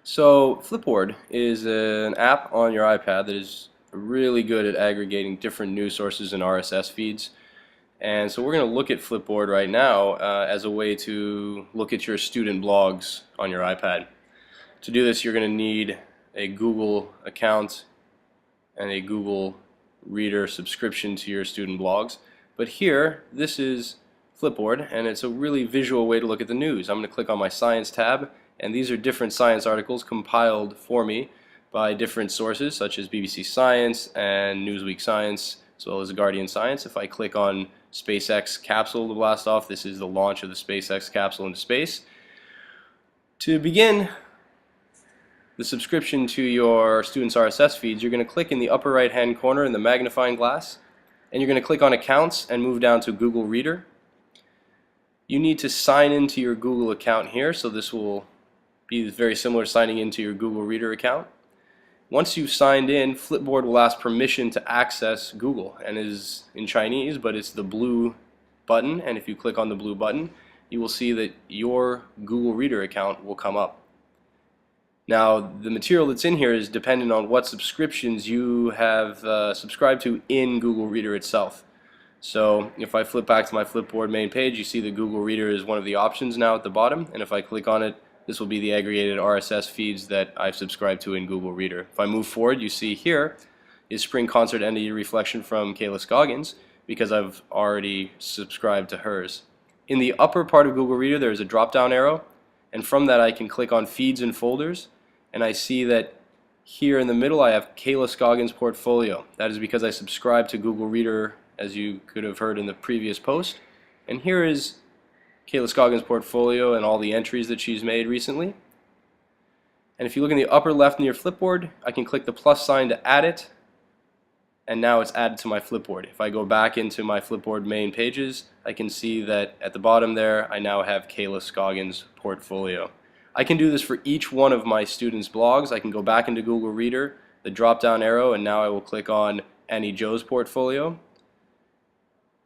So Flipboard is an app on your iPad that is really good at aggregating different news sources and RSS feeds. And so we're going to look at Flipboard right now as a way to look at your student blogs on your iPad. To do this, you're going to need a Google account and a Google Reader subscription to your student blogs. But here, this is Flipboard, and it's a really visual way to look at the news. I'm going to click on my Science tab, and these are different science articles compiled for me by different sources such as BBC Science and Newsweek Science, as well as Guardian Science. If I click on SpaceX capsule to blast off, this is the launch of the SpaceX capsule into space. To begin the subscription to your students' RSS feeds, you're going to click in the upper right hand corner in the magnifying glass, and you're going to click on Accounts and move down to Google Reader. You need to sign into your Google account here, so this will be very similar to signing into your Google Reader account. Once you've signed in, Flipboard will ask permission to access Google, and it is in Chinese, but it's the blue button, and if you click on the blue button, you will see that your Google Reader account will come up. Now, the material that's in here is dependent on what subscriptions you have subscribed to in Google Reader itself. So if I flip back to my Flipboard main page, you see that Google Reader is one of the options now at the bottom, and if I click on it, this will be the aggregated RSS feeds that I've subscribed to in Google Reader. If I move forward, you see here is Spring Concert Entity Reflection from Kayla Scoggins, because I've already subscribed to hers. In the upper part of Google Reader, there is a drop-down arrow, and from that I can click on Feeds and Folders, and I see that here in the middle I have Kayla Scoggins Portfolio. That is because I subscribed to Google Reader, as you could have heard in the previous post. And here is Kayla Scoggins' portfolio and all the entries that she's made recently. And if you look in the upper left near Flipboard, I can click the plus sign to add it, and now it's added to my Flipboard. If I go back into my Flipboard main pages, I can see that at the bottom there I now have Kayla Scoggins' portfolio. I can do this for each one of my students' blogs. I can go back into Google Reader, the drop down arrow, and now I will click on Annie Jo's portfolio.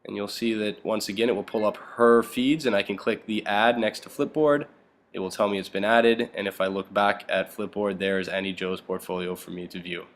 And you'll see that once again it will pull up her feeds, and I can click the add next to Flipboard. It will tell me it's been added, and if I look back at Flipboard, there is Annie Jo's portfolio for me to view.